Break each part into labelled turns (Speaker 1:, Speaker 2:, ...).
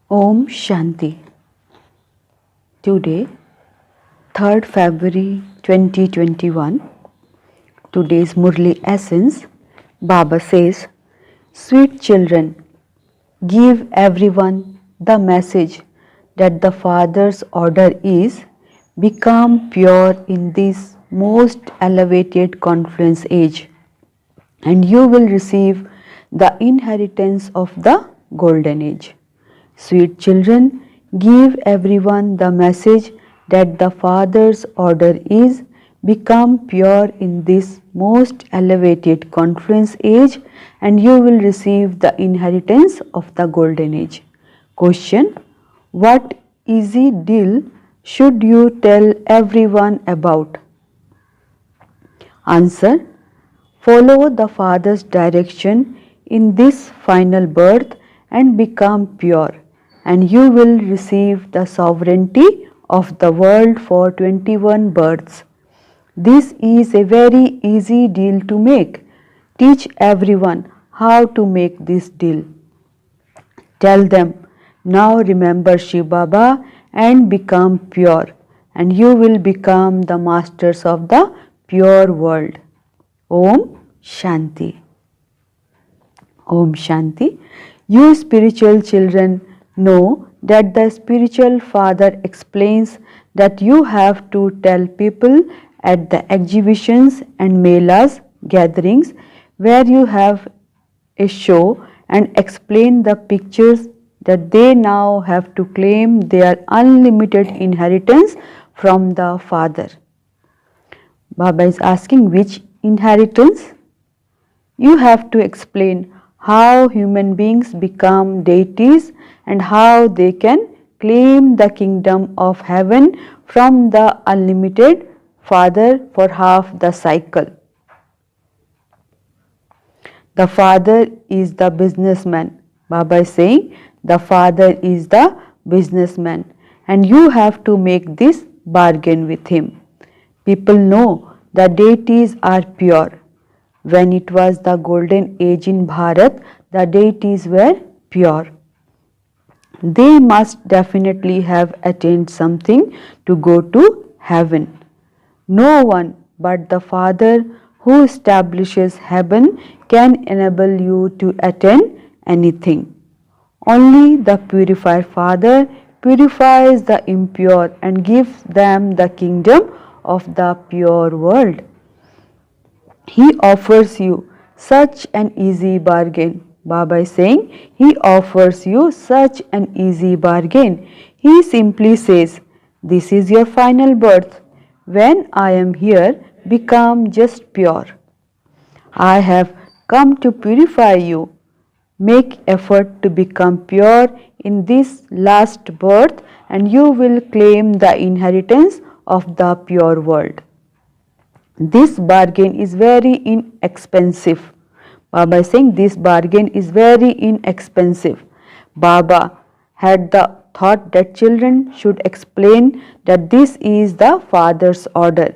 Speaker 1: Om Shanti. Today, 3rd February 2021, today's Murli Essence, Baba says, Sweet children, give everyone the message that the Father's order is become pure in this most elevated confluence age, and you will receive the inheritance of the golden age. Sweet children, give everyone the message that the Father's order is become pure in this most elevated confluence age, and you will receive the inheritance of the golden age. Question: what easy deal should you tell everyone about? Answer: follow the Father's direction in this final birth and become pure, and you will receive the sovereignty of the world for 21 births. This is a very easy deal to make. Teach everyone how to make this deal. Tell them, now remember Shiv Baba and become pure, and you will become the masters of the pure world. Om Shanti. Om Shanti. You spiritual children know that the spiritual father explains that you have to tell people at the exhibitions and melas gatherings where you have a show and explain the pictures that they now have to claim their unlimited inheritance from the Father. Baba is asking which inheritance? You have to explain how human beings become deities and how they can claim the kingdom of heaven from the unlimited Father for half the cycle. The Father is the businessman. Baba is saying the Father is the businessman, and you have to make this bargain with him. People know the deities are pure. When it was the golden age in Bharat, the deities were pure. They must definitely have attained something to go to heaven. No one but the Father who establishes heaven can enable you to attain anything. Only the purified Father purifies the impure and gives them the kingdom of the pure world. He offers you such an easy bargain. Baba is saying he offers you such an easy bargain. He simply says, this is your final birth. When I am here, become just pure. I have come to purify you. Make effort to become pure in this last birth, and you will claim the inheritance of the pure world. This bargain is very inexpensive. Baba is saying this bargain is very inexpensive. Baba had the thought that children should explain that this is the Father's order.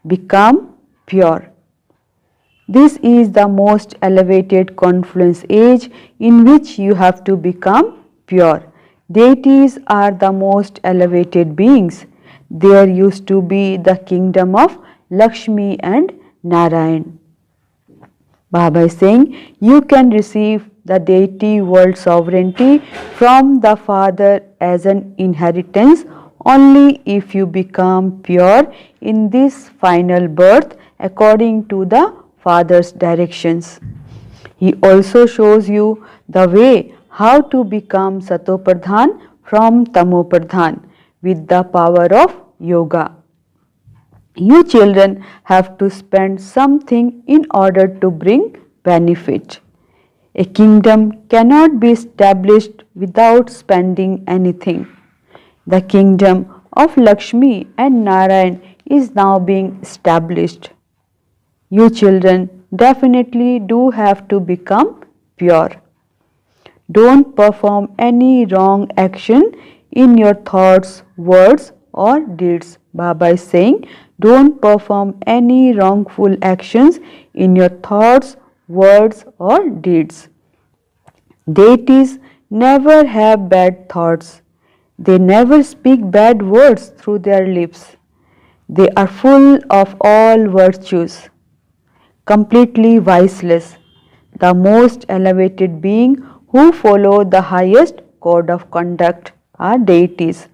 Speaker 1: Become pure. This is the most elevated confluence age in which you have to become pure. Deities are the most elevated beings. There used to be the kingdom of Lakshmi and Narayan. Baba is saying you can receive the deity world sovereignty from the Father as an inheritance only if you become pure in this final birth according to the Father's directions. He also shows you the way how to become Satopradhan from Tamopradhan with the power of yoga. You children have to spend something in order to bring benefit. A kingdom cannot be established without spending anything. The kingdom of Lakshmi and Narayan is now being established. You children definitely do have to become pure. Don't perform any wrong action in your thoughts, words or deeds. Baba is saying don't perform any wrongful actions in your thoughts, words or deeds. Deities never have bad thoughts. They never speak bad words through their lips. They are full of all virtues, completely viceless, the most elevated being who follow the highest code of conduct are deities.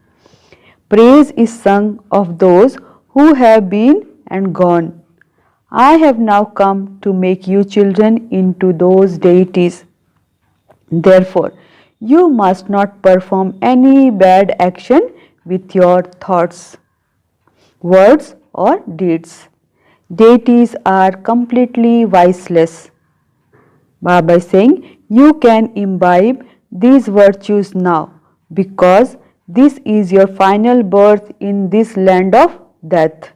Speaker 1: Praise is sung of those who have been and gone. I have now come to make you children into those deities. Therefore, you must not perform any bad action with your thoughts, words, or deeds. Deities are completely viceless. Baba is saying you can imbibe these virtues now because this is your final birth in this land of death.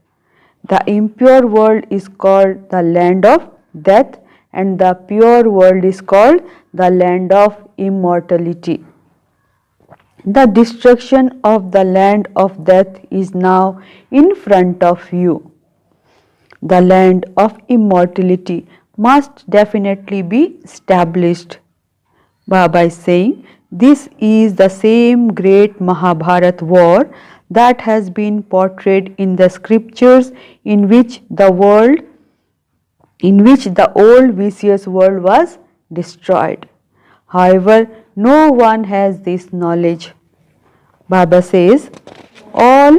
Speaker 1: The impure world is called the land of death and the pure world is called the land of immortality. The destruction of the land of death is now in front of you. The land of immortality must definitely be established. Baba is saying this is the same great Mahabharat war that has been portrayed in the scriptures in which the old vicious world was destroyed. However, no one has this knowledge. Baba says all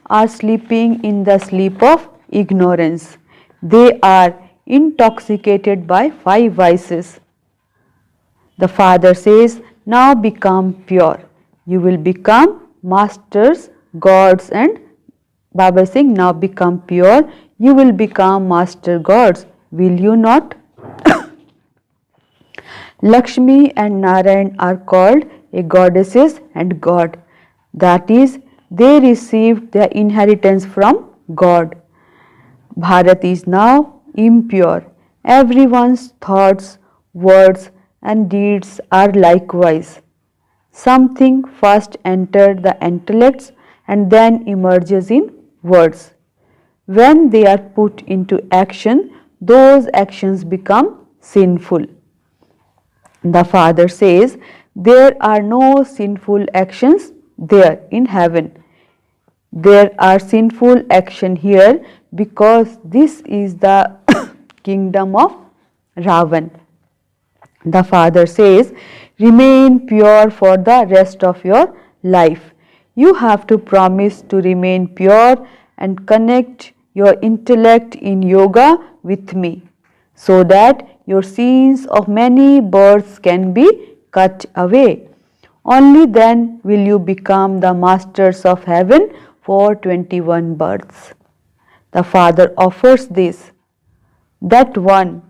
Speaker 1: are sleeping in the sleep of ignorance. They are intoxicated by 5 vices. The Father says, now become pure. You will become masters, gods, and Baba is saying, now become pure. You will become master gods. Will you not? Lakshmi and Narayan are called a goddesses and God. That is, they received their inheritance from God. Bharat is now impure. Everyone's thoughts, words and deeds are likewise. Something first entered the intellects and then emerges in words. When they are put into action, those actions become sinful. The Father says, there are no sinful actions there in heaven. There are sinful action here because this is the kingdom of Ravan. The Father says, remain pure for the rest of your life. You have to promise to remain pure and connect your intellect in yoga with me so that your sins of many births can be cut away. Only then will you become the masters of heaven for 21 births. The Father offers this. That one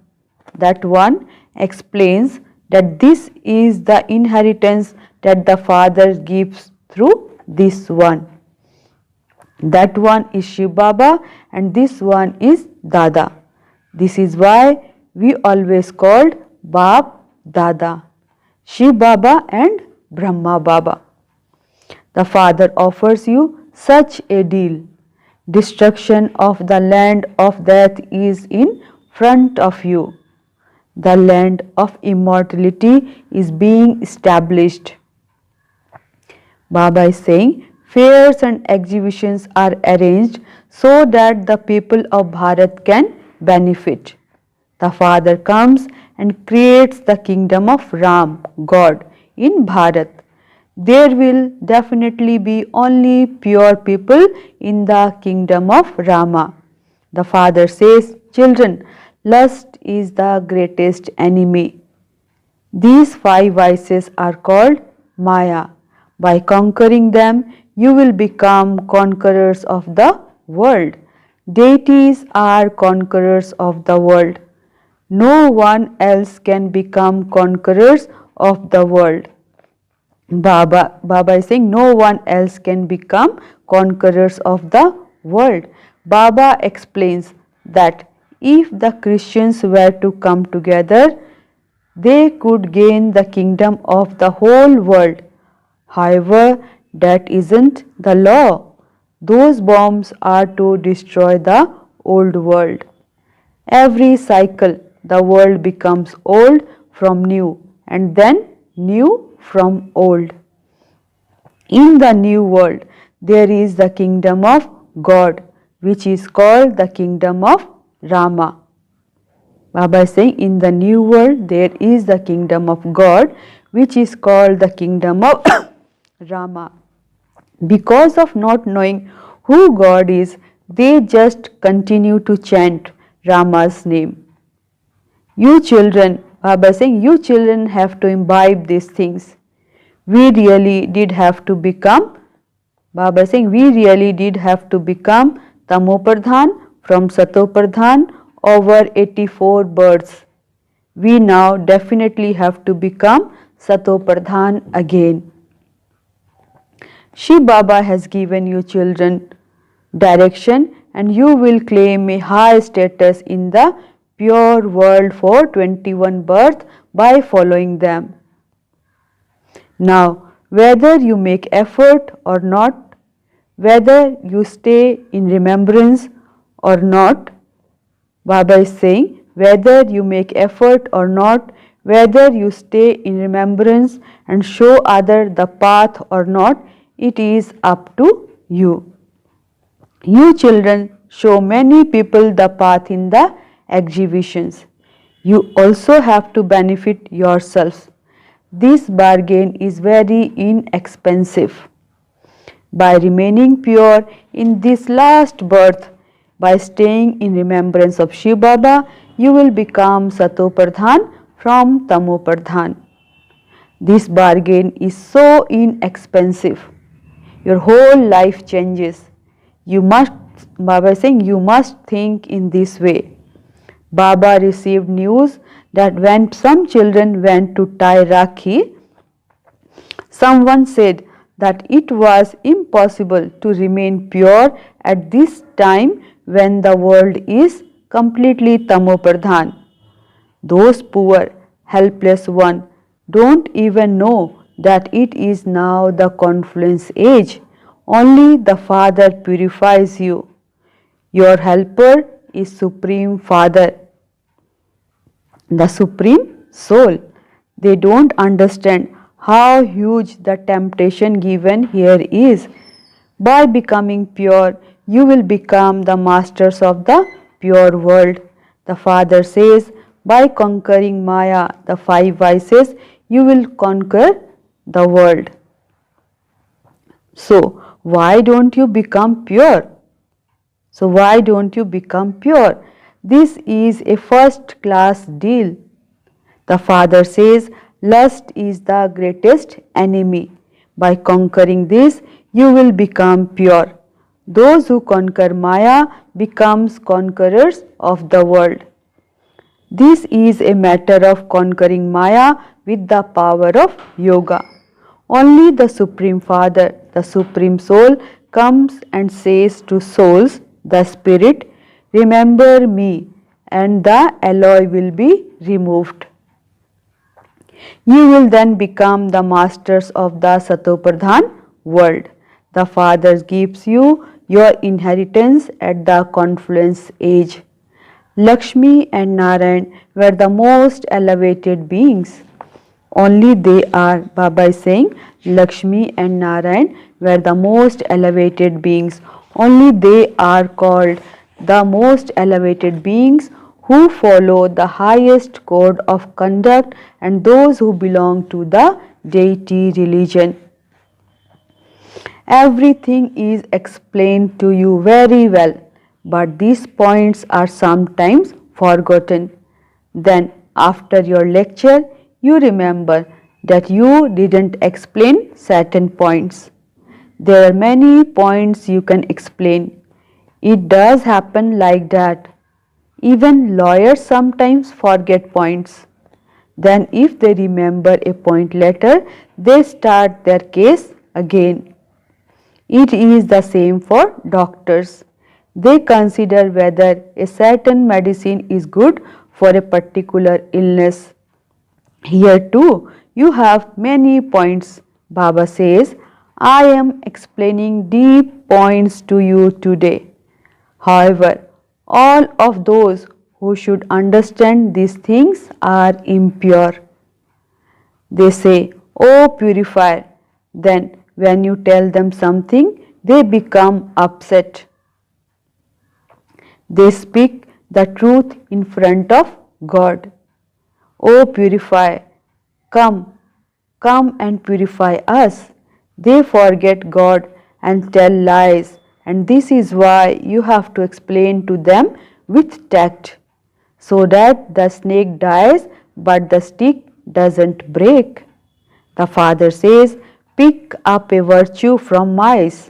Speaker 1: explains that this is the inheritance that the Father gives through this one. That one is Shiv Baba and this one is Dada. This is why we always called Bab Dada, Shiv Baba and Brahma Baba. The Father offers you such a deal. Destruction of the land of death is in front of you. The land of immortality is being established. Baba is saying, fairs and exhibitions are arranged so that the people of Bharat can benefit. The Father comes and creates the kingdom of Ram, God, in Bharat. There will definitely be only pure people in the kingdom of Rama. The Father says, children, lust is the greatest enemy. These 5 vices are called Maya. By conquering them, you will become conquerors of the world. Deities are conquerors of the world. No one else can become conquerors of the world. Baba is saying no one else can become conquerors of the world. Baba explains that if the Christians were to come together, they could gain the kingdom of the whole world. However, that isn't the law. Those bombs are to destroy the old world. Every cycle the world becomes old from new and then new from old. In the new world, there is the kingdom of God, which is called the kingdom of Rama. Baba is saying, in the new world, there is the kingdom of God, which is called the kingdom of Rama. Because of not knowing who God is, they just continue to chant Rama's name. You children, Baba is saying, you children have to imbibe these things. We really did have to become, Baba is saying, we really did have to become Tamopradhan from Satopradhan over 84 births. We now definitely have to become Satopradhan again. Shiv Baba has given you children direction and you will claim a high status in the pure world for 21 births by following them. Now, whether you make effort or not, whether you stay in remembrance or not, Baba is saying, whether you make effort or not, whether you stay in remembrance and show others the path or not, it is up to you. You children show many people the path in the exhibitions. You also have to benefit yourselves. This bargain is very inexpensive. By remaining pure in this last birth, by staying in remembrance of Shiv Baba, you will become Satopradhan from Tamopradhan. This bargain is so inexpensive. Your whole life changes. You must, Baba is saying, you must think in this way. Baba received news that when some children went to tie Rakhi, someone said that it was impossible to remain pure at this time when the world is completely Tamopradhan. Those poor, helpless ones don't even know that it is now the confluence age. Only the Father purifies you. Your helper is Supreme Father, the Supreme Soul. They don't understand how huge the temptation given here is. By becoming pure, you will become the masters of the pure world. The Father says, by conquering Maya, the 5 vices, you will conquer the world. So, why don't you become pure? So, why don't you become pure? This is a first class deal. The Father says, lust is the greatest enemy. By conquering this, you will become pure. Those who conquer Maya becomes conquerors of the world. This is a matter of conquering Maya with the power of yoga. Only the Supreme Father, the Supreme Soul, comes and says to souls, the Spirit, remember me, and the alloy will be removed. You will then become the masters of the Satopradhan world. The Father gives you your inheritance at the confluence age. Lakshmi and Narayan were the most elevated beings. Only they are, Baba is saying, Lakshmi and Narayan were the most elevated beings. Only they are called the most elevated beings who follow the highest code of conduct and those who belong to the deity religion. Everything is explained to you very well, but these points are sometimes forgotten. Then, after your lecture, you remember that you didn't explain certain points. There are many points you can explain. It does happen like that. Even lawyers sometimes forget points. Then if they remember a point later, they start their case again. It is the same for doctors. They consider whether a certain medicine is good for a particular illness. Here too, you have many points. Baba says, I am explaining deep points to you today. However, all of those who should understand these things are impure. They say, "Oh purifier," then when you tell them something, they become upset. They speak the truth in front of God. "Oh purifier, come, come and purify us." They forget God and tell lies, and this is why you have to explain to them with tact, so that the snake dies but the stick doesn't break. The Father says, "Pick up a virtue from mice."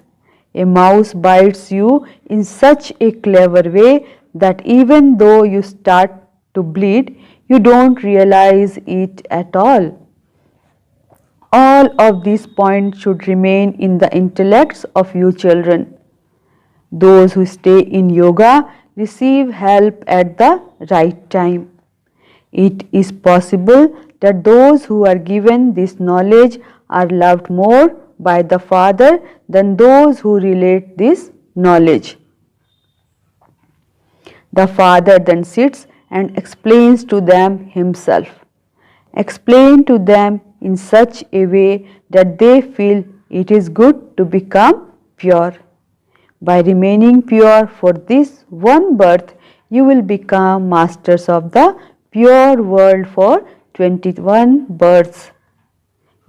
Speaker 1: A mouse bites you in such a clever way that even though you start to bleed, you don't realize it at all. All of these points should remain in the intellects of you children. Those who stay in yoga receive help at the right time. It is possible that those who are given this knowledge are loved more by the Father than those who relate this knowledge. The Father then sits and explains to them Himself. Explain to them in such a way that they feel it is good to become pure. By remaining pure for this one birth, you will become masters of the pure world for 21 births.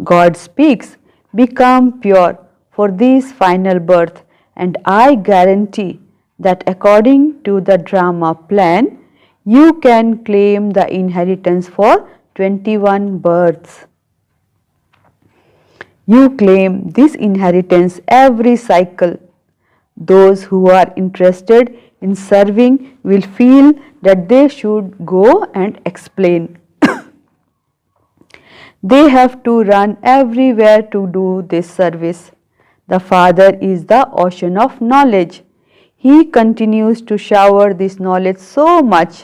Speaker 1: God speaks, "Become pure for this final birth," and I guarantee that according to the drama plan, you can claim the inheritance for 21 births. You claim this inheritance every cycle. Those who are interested in serving will feel that they should go and explain. They have to run everywhere to do this service. The Father is the ocean of knowledge. He continues to shower this knowledge so much.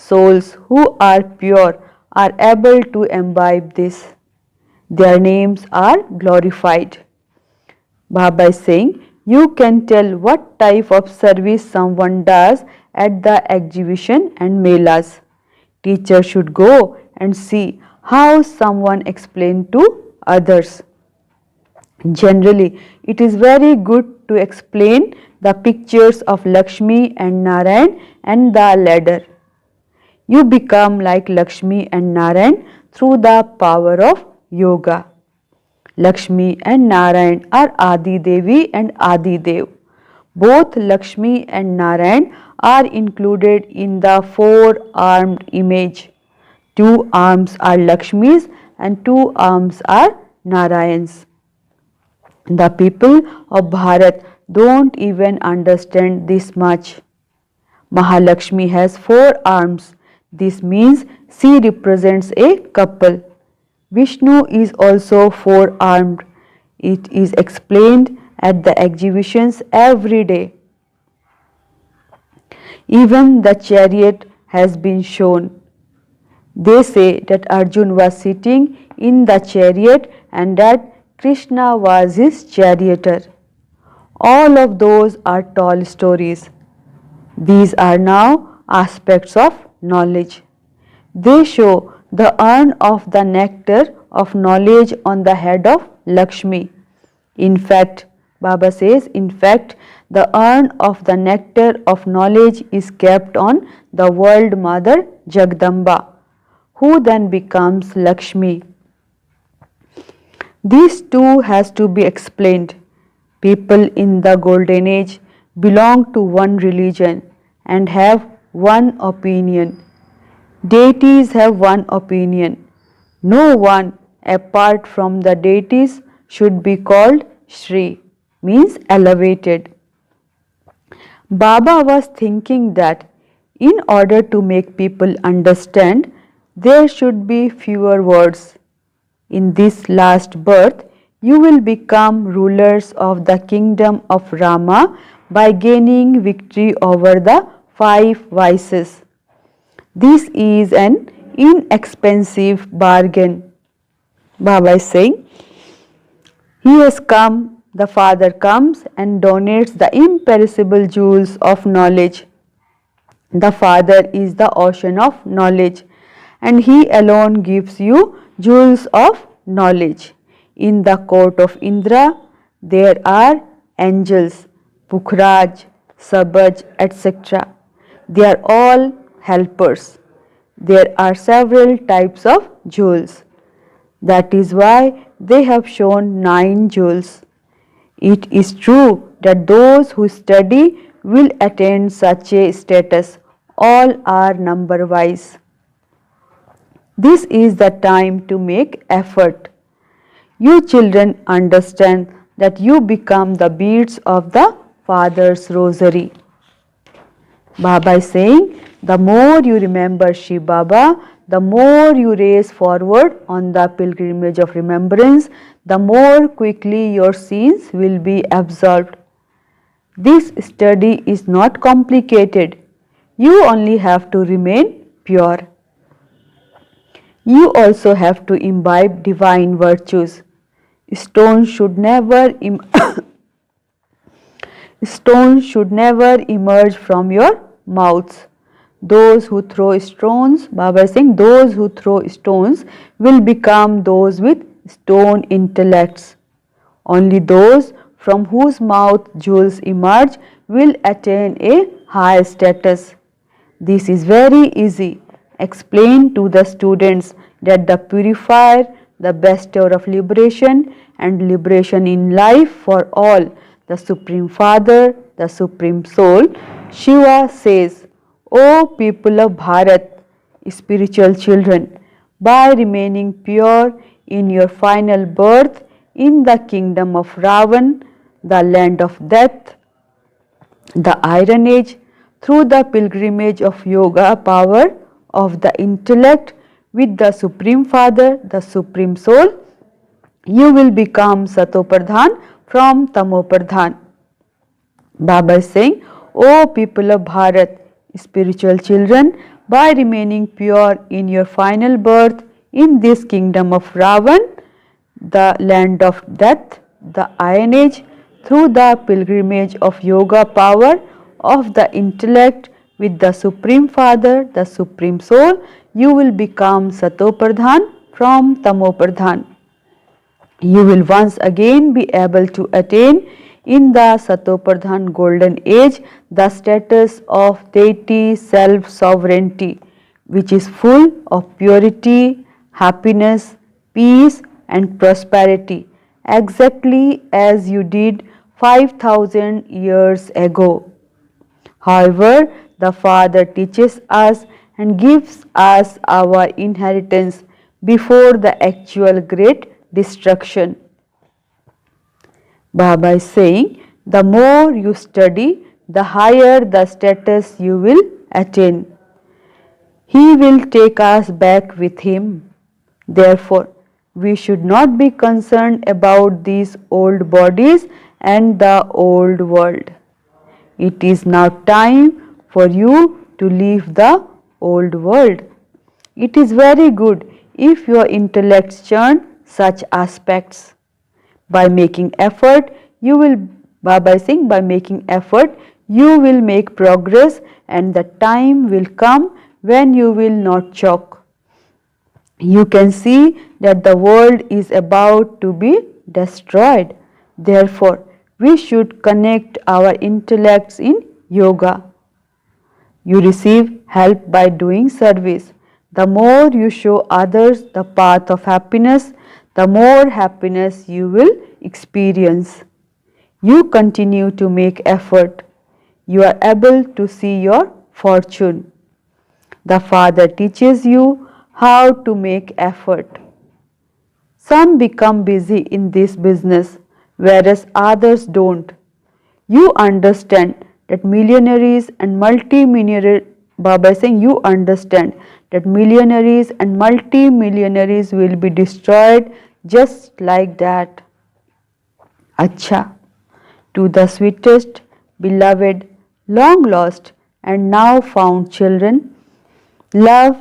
Speaker 1: Souls who are pure are able to imbibe this. Their names are glorified. Baba is saying, you can tell what type of service someone does at the exhibition and melas. Teacher should go and see how someone explains to others. Generally, it is very good to explain the pictures of Lakshmi and Narayan and the ladder. You become like Lakshmi and Narayan through the power of yoga. Lakshmi and Narayan are Adi Devi and Adi Dev. Both Lakshmi and Narayan are included in the four-armed image. 2 arms are Lakshmi's and 2 arms are Narayan's. The people of Bharat don't even understand this much. Mahalakshmi has 4 arms. This means she represents a couple. Vishnu is also 4-armed. It is explained at the exhibitions every day. Even the chariot has been shown. They say that Arjun was sitting in the chariot and that Krishna was his charioteer. All of those are tall stories. These are now aspects of knowledge. They show the urn of the nectar of knowledge on the head of Lakshmi. In fact, Baba says, in fact, the urn of the nectar of knowledge is kept on the world mother Jagdamba, who then becomes Lakshmi. This too has to be explained. People in the golden age belong to one religion and have one opinion. Deities have one opinion. No one apart from the deities should be called Shri, means elevated. Baba was thinking that in order to make people understand, there should be fewer words. In this last birth, you will become rulers of the kingdom of Rama by gaining victory over the 5 vices. This is an inexpensive bargain. Baba is saying, he has come, the Father comes and donates the imperishable jewels of knowledge. The Father is the ocean of knowledge, and He alone gives you jewels of knowledge. In the court of Indra, there are angels, Pukhraj, Sabaj, etc. They are all helpers. There are several types of jewels. That is why they have shown 9 jewels. It is true that those who study will attain such a status. All are number wise. This is the time to make effort. You children understand that you become the beads of the Father's rosary. Baba is saying, the more you remember Shiv Baba, the more you race forward on the pilgrimage of remembrance, the more quickly your sins will be absolved. This study is not complicated. You only have to remain pure. You also have to imbibe divine virtues. Stones should never emerge from your mouths. Those who throw stones, Baba is saying, those who throw stones will become those with stone intellects. Only those from whose mouth jewels emerge will attain a high status. This is very easy. Explain to the students that the purifier, the bestower of liberation and liberation in life for all, the Supreme Father, the Supreme Soul, Shiva says, O people of Bharat, spiritual children, by remaining pure in your final birth in the kingdom of Ravan, the land of death, the Iron Age, through the pilgrimage of yoga power of the intellect with the Supreme Father, the Supreme Soul, you will become Satopradhan from Tamopradhan. Baba is saying, O people of Bharat, spiritual children, by remaining pure in your final birth in this kingdom of Ravan, the land of death, the Iron Age, through the pilgrimage of yoga power of the intellect with the Supreme Father, the Supreme Soul, you will become Satopradhan from Tamopradhan. You will once again be able to attain in the Satopradhan golden age the status of deity self-sovereignty, which is full of purity, happiness, peace and prosperity, exactly as you did 5,000 years ago. However, the Father teaches us and gives us our inheritance before the actual great destruction. Baba is saying, the more you study, the higher the status you will attain. He will take us back with Him. Therefore, we should not be concerned about these old bodies and the old world. It is now time for you to leave the old world. It is very good if your intellects churn such aspects. By making effort, you will, Baba is saying, by making effort, you will make progress and the time will come when you will not choke. You can see that the world is about to be destroyed. Therefore, we should connect our intellects in yoga. You receive help by doing service. The more you show others the path of happiness, the more happiness you will experience. You continue to make effort. You are able to see your fortune. The Father teaches you how to make effort. Some become busy in this business, whereas others don't. You understand that millionaires and multi-millionaires, Baba is saying, you understand that millionaires and multi-millionaires will be destroyed just like that. Acha, to the sweetest, beloved, long lost and now found children, love,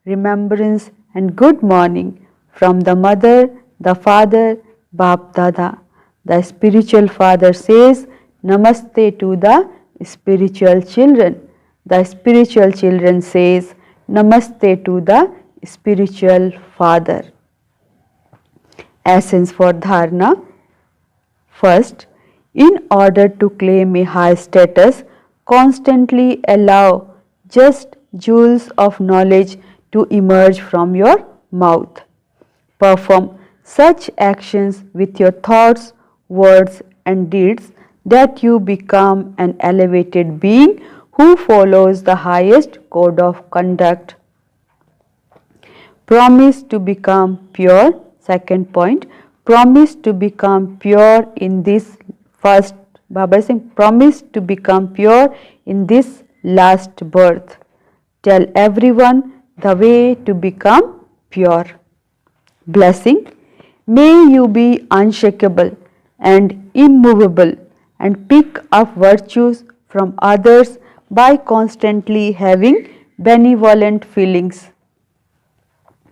Speaker 1: remembrance and good morning from the mother, the father, Bap Dada. The spiritual father says, Namaste to the spiritual children. the spiritual children says Namaste to the spiritual father. Essence for dharana. First, in order to claim a high status, constantly allow just jewels of knowledge to emerge from your mouth. Perform such actions with your thoughts, words, and deeds that you become an elevated being who follows the highest code of conduct. Promise to become pure. Second point, promise to become pure in this first. Baba is saying, promise to become pure in this last birth. Tell everyone the way to become pure. Blessing. May you be unshakable and immovable and pick up virtues from others by constantly having benevolent feelings.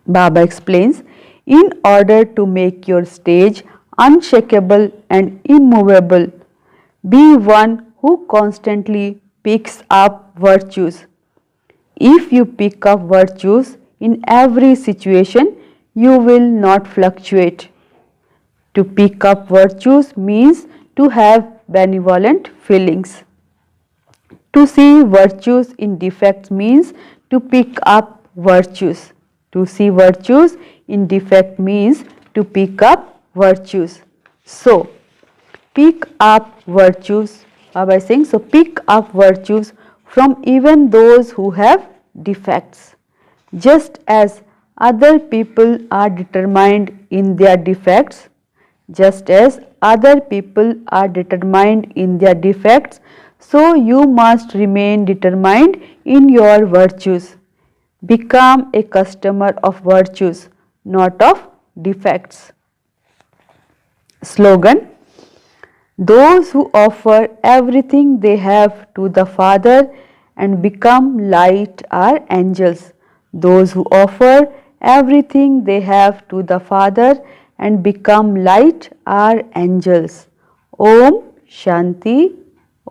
Speaker 1: Baba explains, in order to make your stage unshakable and immovable, be one who constantly picks up virtues. If you pick up virtues in every situation, you will not fluctuate. To pick up virtues means to have benevolent feelings. To see virtues in defects means to pick up virtues. To see virtues in defect means to pick up virtues. So, pick up virtues. Baba is saying, so pick up virtues from even those who have defects. Just as other people are determined in their defects, just as other people are determined in their defects, so you must remain determined in your virtues. Become a customer of virtues, not of defects. Slogan. Those who offer everything they have to the Father and become light are angels. Those who offer everything they have to the Father and become light are angels. Om Shanti,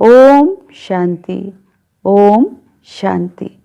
Speaker 1: Om Shanti, Om Shanti.